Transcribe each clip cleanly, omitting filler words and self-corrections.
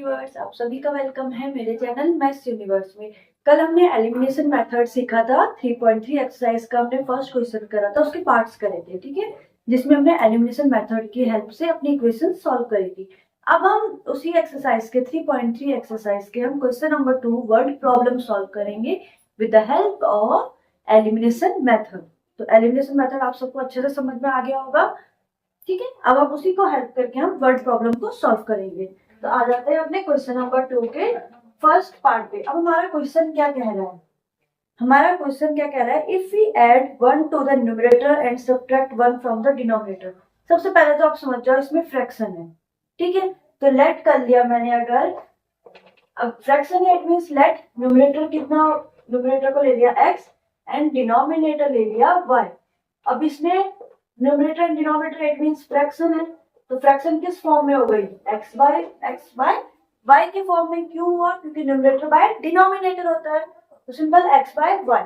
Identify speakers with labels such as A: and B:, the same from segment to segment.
A: Universe, आप सभी का वेलकम है मेरे चैनल मैथ्स यूनिवर्स में। कल हमने एलिमिनेशन मेथड सीखा था। 3.3 एक्सरसाइज का हमने फर्स्ट क्वेश्चन करा था, उसके पार्ट्स करे थे, ठीक है, जिसमें हमने एलिमिनेशन मेथड की हेल्प से अपनी इक्वेशन सॉल्व करी थी। अब हम उसी एक्सरसाइज के 3.3 एक्सरसाइज के हम question number 2 word problem solve करेंगे with the help of elimination method. तो एलिमिनेशन मेथड आप सबको अच्छे से समझ में आ गया होगा, ठीक है। अब आप उसी को हेल्प करके हम वर्ड प्रॉब्लम को सॉल्व करेंगे। तो आ जाते हैं अपने क्वेश्चन नंबर 2 के फर्स्ट पार्ट पे। अब हमारा क्वेश्चन क्या कह रहा है, हमारा क्वेश्चन क्या कह रहा है, if we add 1 to the numerator and subtract 1 from the denominator. सबसे पहले तो आप समझ जाओ इसमें फ्रैक्शन है, ठीक है। तो लेट कर लिया मैंने, अगर अब फ्रैक्शन है इट मींस लेट न्यूमरेटर कितना, न्यूमरेटर को ले लिया x एंड डिनोमिनेटर ले लिया y। अब इसमें numerator and denominator it means fraction है, तो फ्रैक्शन किस फॉर्म में हो गई, x बाय y के फॉर्म में। क्यों हुआ, क्योंकि न्यूमरेटर बाय डिनोमिनेटर होता है, तो सिंपल x बाय y।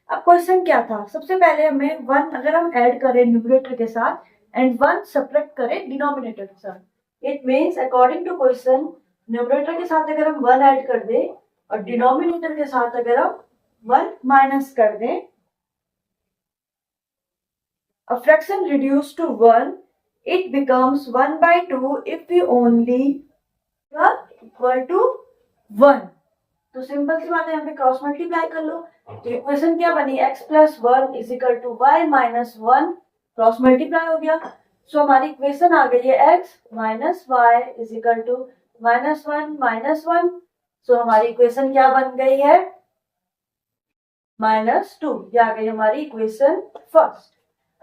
A: अब क्वेश्चन क्या था, सबसे पहले हमें 1 अगर हम ऐड करें न्यूमरेटर के साथ एंड 1 सब्ट्रैक्ट करें डिनोमिनेटर के साथ, it means according to question numerator के साथ अगर हम 1 ऐड कर दें और डिनोमिनेटर के साथ अगर हम 1 माइनस कर दें, a fraction reduced to 1, it becomes 1 by 2 if we only equal to 1। तो सिंपल सी बात है, यहाँ पे क्रॉस मल्टीप्लाई कर लो। तो इक्वेशन क्या बनी, x plus 1 is equal to y minus 1, cross multiply हो गया। सो हमारी इक्वेशन आ गई है x minus y is equal to -1 -1। So हमारी इक्वेशन क्या बन गई है, -2। ये आ गई हमारी इक्वेशन फर्स्ट।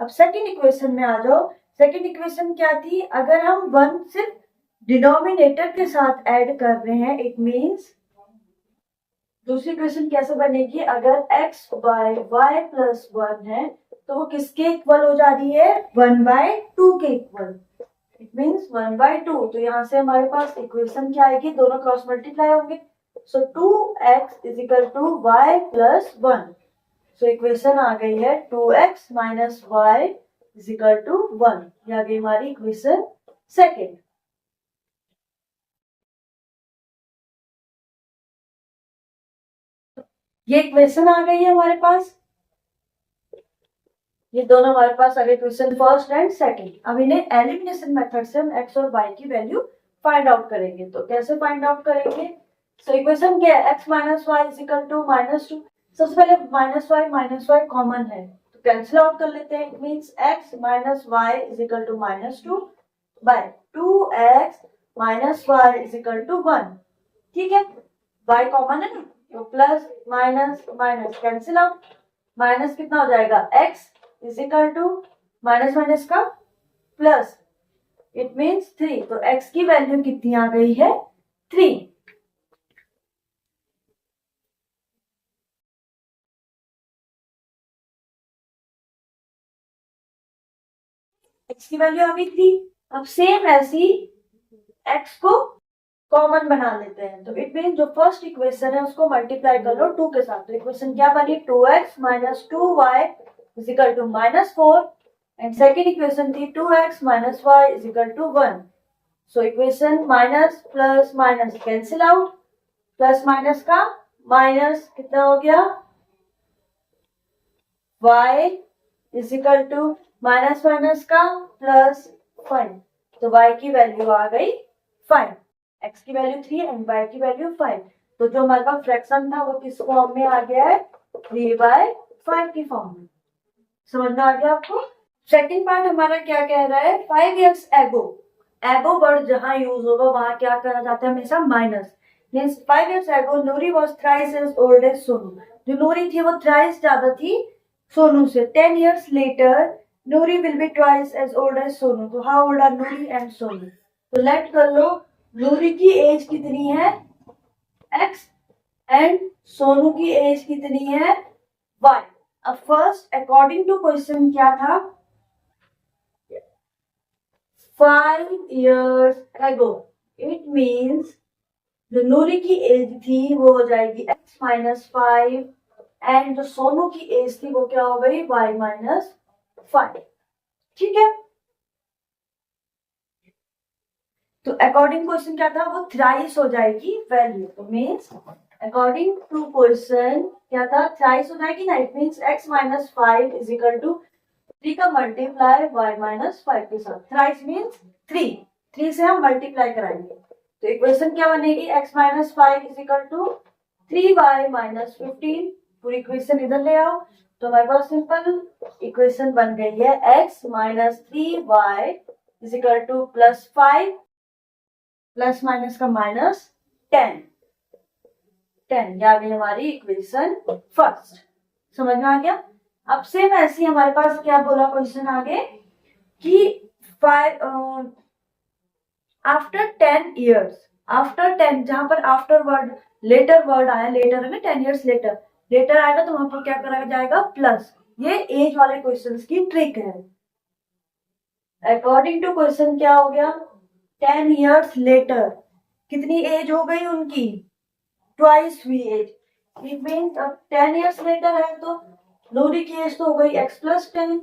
A: अब सेकंड इक्वेशन में आ जाओ। सेकंड इक्वेशन क्या थी, अगर हम 1 सिर्फ डिनोमिनेटर के साथ ऐड कर रहे हैं, इट मींस दूसरी इक्वेशन कैसे बनेगी, अगर x बाय वाई प्लस 1 है तो वो किसके इक्वल हो जा रही है, 1 बाय 2 के इक्वल, इट मींस 1 बाय 2। तो यहाँ से हमारे पास इक्वेशन क्या आएगी, दोनों क्रॉस मल्टीप्लाई होंगे, so 2x is equal to y plus 1। So equation आ गई है 2x minus y is equal to 1। ये आ गई हमारी इक्वेशन सेकेंड। ये इक्वेशन आ गई है हमारे पास, ये दोनों हमारे पास आ गए इक्वेशन फर्स्ट एंड सेकेंड। अब इन्हें एलिमिनेशन मेथड से हम x और y की वैल्यू फाइंड आउट करेंगे। तो कैसे फाइंड आउट करेंगे, सो इक्वेशन क्या है, x minus y is equal to -2। सबसे पहले माइनस वाई कॉमन है तो कैंसिल आउट कर लेते हैं, it means x minus y is equal to -2 by 2x minus y is equal to 1, ठीक है। y कॉमन है ना, तो plus minus minus cancel out, minus कितना हो जाएगा, x is equal to minus minus का प्लस, इट मींस 3। तो x की वैल्यू कितनी आ गई है, 3। x की वैल्यू आ गई 3। अब सेम ऐसी x को कॉमन बना लेते हैं, तो इट मीन जो फर्स्ट इक्वेशन है उसको मल्टीप्लाई कर लो 2 के साथ। तो इक्वेशन क्या बनी, 2x minus 2y is equal to -4 and second equation थी 2x minus y is equal to 1। So equation minus plus minus cancel out, plus minus का माइनस कितना हो गया, y is equal to minus minus का plus 5। तो y की value आ गई 5, x की वैल्यू 3 एंड y की वैल्यू 5। तो जो हमारे पास फ्रैक्शन था वो किस फॉर्म में आ गया है, 3/5 की फॉर्म में। समझ में आ गया आपको। सेकंड पार्ट हमारा क्या कह रहा है, 5 years ago, एगो वर्ड जहां यूज होगा वहां क्या कहा जाता है, हमेशा minus. Means 5 years ago Noori was thrice as old as Sonu. जो नूरी थी वो थ्राइस ज्यादा थी सोनू से। 10 years later Noori will be twice as old as Sonu. तो how old are Noori and Sonu. तो लेट कर लो, नूरी की एज कितनी है x एंड सोनू की एज कितनी है y। अब फर्स्ट अकॉर्डिंग टू क्वेश्चन क्या था, 5 years ago, इट मीन्स जो नूरी की एज थी वो हो जाएगी x माइनस 5 एंड जो सोनू की एज थी वो क्या हो गई, y माइनस 5, ठीक है। तो अकॉर्डिंग क्वेश्चन क्या था, वो थ्राइस हो जाएगी वैल्यू। तो मीन्स अकॉर्डिंग टू क्वेश्चन क्या था, थ्राइस हो जाएगी ना। It means x minus 5 is equal to 3 का मल्टीप्लाई y माइनस 5 के साथ। थ्राइस मीन्स 3 से हम मल्टीप्लाई कराएंगे। तो इक्वेशन क्या बनेगी, x minus 5 is equal to 3y minus 15। पूरी इक्वेशन इधर ले आओ तो हमारे पास सिंपल इक्वेशन बन गई है x minus 3y is equal to plus 5 plus minus का माइनस 10 10। आ गई हमारी इक्वेशन फर्स्ट। समझ में आ गया। अब सेम ऐसे ही हमारे पास क्या बोला क्वेश्चन आगे कि 5 आफ्टर 10 ईयर्स, आफ्टर 10 जहां पर आफ्टर वर्ड लेटर वर्ड आया, लेटर है ना 10 ईयर्स लेटर, लेटर आएगा तो वहां पर क्या करा जाएगा प्लस। ये एज वाले क्वेश्चंस की ट्रिक है। अकॉर्डिंग टू क्वेश्चन क्या हो गया, 10 ईयर्स लेटर कितनी एज हो गई उनकी, ट्वाइस हुई एज। इट मीन्स अब 10 ईयर्स लेटर है तो नूरी की एज तो हो गई x प्लस 10,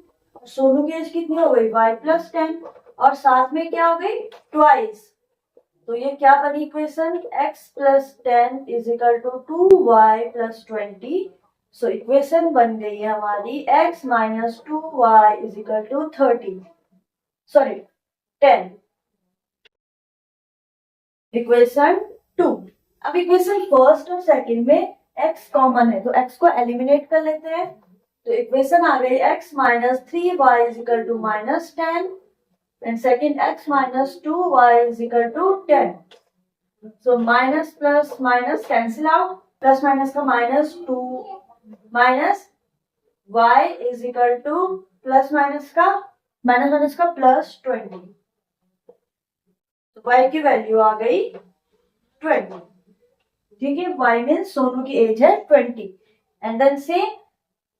A: सोनू की एज कितनी हो गई y प्लस 10, और साथ में क्या हो गई ट्वाइस। तो ये क्या बनी equation, x plus 10 is equal to 2y plus 20। So equation बन गई है हमारी x minus 2y is equal to 30, sorry 10। Equation 2। अब इक्वेशन फर्स्ट और सेकंड में x कॉमन है तो x को एलिमिनेट कर लेते हैं। तो इक्वेशन आ गई x minus 3y is equal to minus 10 and second x minus 2y is equal to 10। So minus plus minus cancel out, plus minus का minus 2 minus y is equal to plus minus का plus 20। तो y की value आ गई 20। ठीक है, y means Sonu की as है 20 and then से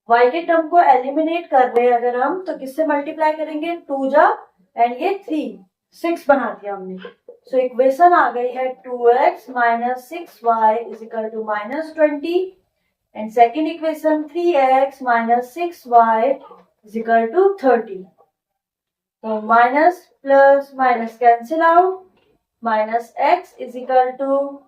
A: y के टर्म को एलिमिनेट कर रहे हैं अगर हम तो किससे मल्टीप्लाई करेंगे, 2 जा एंड ये 6 बना दिया हमने। सो इक्वेशन आ गई है 2x minus 6y is equal to minus 20 and second equation 3x minus 6y is equal to 30। तो minus plus minus cancel out, minus x is equal to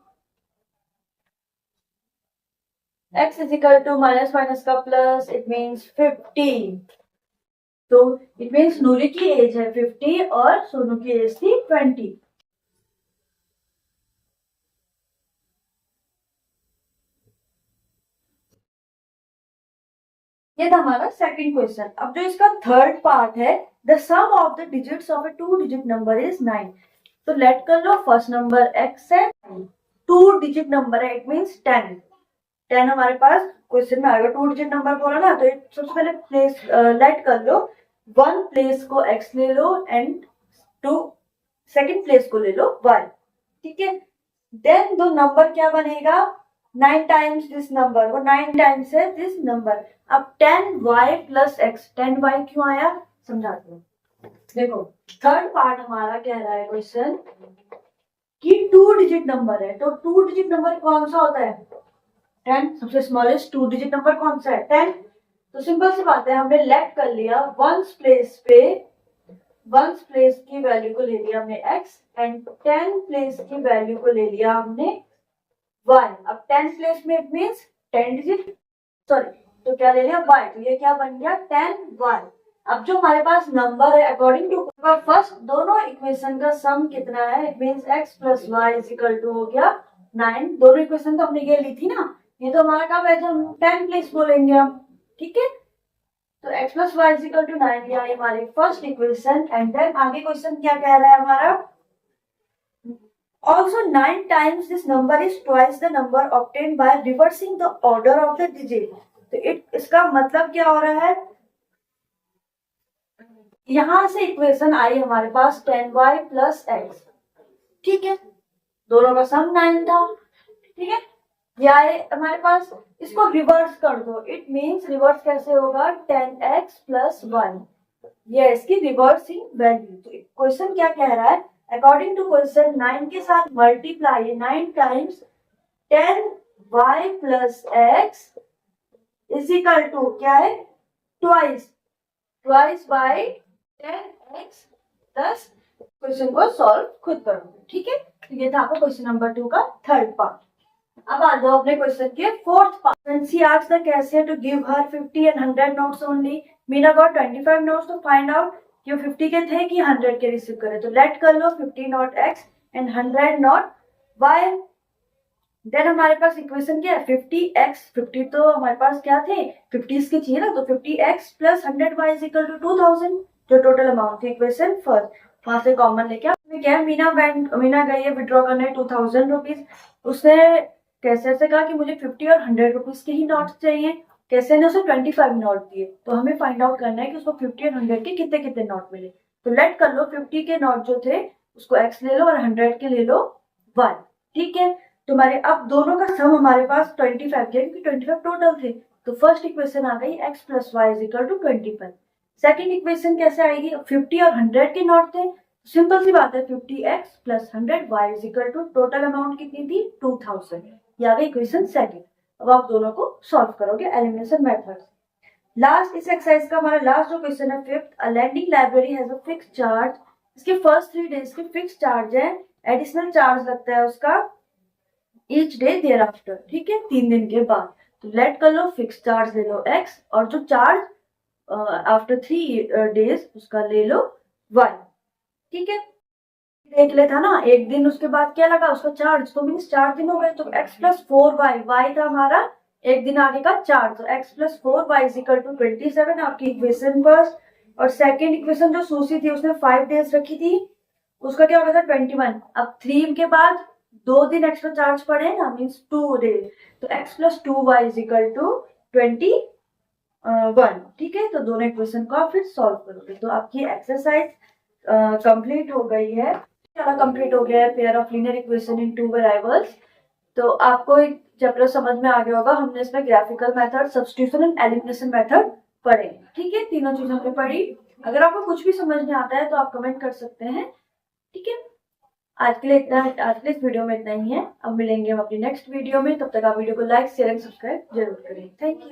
A: minus minus का प्लस, इट मीन्स 50। तो it means नूरी की as है 50 और सोनू की as थी 20। ये था हमारा सेकंड क्वेश्चन। अब जो इसका थर्ड पार्ट है, the sum of the digits of a 2 digit number is 9। तो लेट कर लो फर्स्ट नंबर x है, 2 डिजिट नंबर है, इट मीन्स 10 हमारे पास क्वेश्चन में आएगा। 2 डिजिट नंबर बोला ना तो सबसे पहले प्लेस लेट कर लो, 1 प्लेस को x ले लो एंड 2 सेकंड प्लेस को ले लो y। ठीक है, देन दो नंबर क्या बनेगा, 9 टाइम्स दिस नंबर, वो 9 टाइम्स है दिस नंबर। अब 10y प्लस x, 10y क्यों आया समझाती हूँ। देखो थर्ड पार्ट हमारा कह रहा है क्वेश्चन कि 2 डिजिट नंबर है, तो 2 डिजिट नंबर कौन सा होता है, 10। सबसे स्मॉलेस्ट 2 डिजिट नंबर कौन सा है, 10। तो सिंपल सी बात है, हमने लेट कर लिया वंस प्लेस पे, वंस प्लेस की वैल्यू को ले लिया हमने x एंड 10 प्लेस की वैल्यू को ले लिया हमने y। अब 10 प्लेस में इट मींस 10 डिजिट, सॉरी तो क्या ले लिया y, तो ये क्या बन गया 10y। अब जो हमारे पास नंबर है अकॉर्डिंग टू फर्स्ट दोनों इक्वेशन का सम कितना है, it means x plus y is equal to हो गया 9। दोनों इक्वेशन तो हमने ये ली थी ना, ये तो हमारा कब है जब 10 प्लेस बोलेंगे हम। ठीक है, तो x plus y is equal to 9 ये आई हमारी फर्स्ट इक्वेशन। एंड देन आगे क्वेश्चन क्या कह रहा है हमारा, also 9 times this number is twice the number obtained by reversing the order of the digit। तो इसका मतलब क्या हो रहा है, यहां से इक्वेशन आई हमारे पास 10y प्लस एक्स। ठीक है, दोनों का सम 9 था। ठीक है, या हमारे पास इसको रिवर्स कर दो, इट मींस रिवर्स कैसे होगा 10x प्लस 1, ये इसकी रिवर्सिंग वैल्यू। तो क्वेश्चन क्या कह रहा है, अकॉर्डिंग टू क्वेश्चन 9 के साथ multiply 9 times 10y plus x is equal to क्या है twice by 10x plus question को सॉल्व खुद करोगे, ठीक है। तो ये था आपका क्वेश्चन नंबर 2 का थर्ड पार्ट। अब आ जाओ अपने क्वेश्चन के fourth part. When she asked the cashier to give her 50 and 100 notes only, Meena got 25 notes to find out कि वो 50 के थे कि 100 के रिसीव करे। तो लेट कर लो 50 not x and 100 not y। Then हमारे पास इक्वेशन क्या है, 50x, 50 तो हमारे पास क्या थे 50 के चाहिए ना, तो 50x plus 100y is equal to 2000, जो टोटल अमाउंट थी इक्वेशन फर्स्ट, वहां से कॉमन लेके आप क्या है, मीना गई है विड्रॉ करने 2000 रुपीज। उसने कैसे से कहा कि मुझे 50 और 100 रुपीज के ही नोट चाहिए। कैसे ने उसे 25 नोट दिए, तो हमें फाइंड आउट करना है कि उसको 50 और 100 के कितने कितने नोट मिले। तो लेट कर लो 50 के नोट जो थे उसको x ले लो और 100 के ले लो y, ठीक है। तुम्हारे अब दोनों का सम हमारे पास 25 है क्योंकि 25 टोटल थे। तो फर्स्ट इक्वेशन आ गई x plus y is equal to 25। Second equation कैसे आएगी, 50 और 100 के नोट थे, सिंपल सी बात है 50x plus 100 y is equal to total amount कितनी थी 2000। ये आ गई इक्वेशन सेकंड। अब आप दोनों को सॉल्व करोगे एलिमिनेशन मेथड से। लास्ट इस एक्सरसाइज का हमारा लास्ट जो क्वेश्चन है fifth, a lending library has a fix charge. इसके फर्स्ट 3 डेज के फिक्स चार्ज है, एडिशनल चार्ज लगता है उसका ईच डे देयर आफ्टर, ठीक है, 3 दिन के बाद। तो लेट कर लो फिक्स चार्ज ले लो x और जो चार्ज आफ्टर 3 डेज उसका ले लो y, ठीक है। देख ले था ना एक दिन उसके बाद क्या लगा उसका चार्ज, तो मीन्स 4 दिन हो गए। तो x प्लस 4y, y था हमारा एक दिन आगे का चार्ज, तो x plus 4y is equal to 27 आपकी इक्वेशन फर्स्ट। और सेकेंड इक्वेशन जो सूसी थी उसने 5 डेज रखी थी, उसका क्या होगा था 21। अब 3 के बाद 2 दिन एक्स्ट्रा चार्ज पड़े ना, मीन्स 2 डेज, तो x plus 2y is equal to 21, ठीक है। तो दोनों इक्वेशन को आप फिर सॉल्व करोगे। तो आपकी एक्सरसाइज कंप्लीट हो गई है, कंप्लीट हो गया है pair of linear equation in 2 variables. तो आपको एक चैप्टर समझ में आ गया होगा। हमने इसमें graphical method, substitution and elimination method पढ़े, ठीक है, तीनों चीज हमने पढ़ी। अगर आपको कुछ भी समझ में आता है तो आप कमेंट कर सकते हैं, ठीक है। आज के लिए इस वीडियो में इतना ही है। अब मिलेंगे हम अपनी नेक्स्ट वीडियो में, तब तक आप वीडियो को लाइक शेयर एंड सब्सक्राइब जरूर करें। Thank you.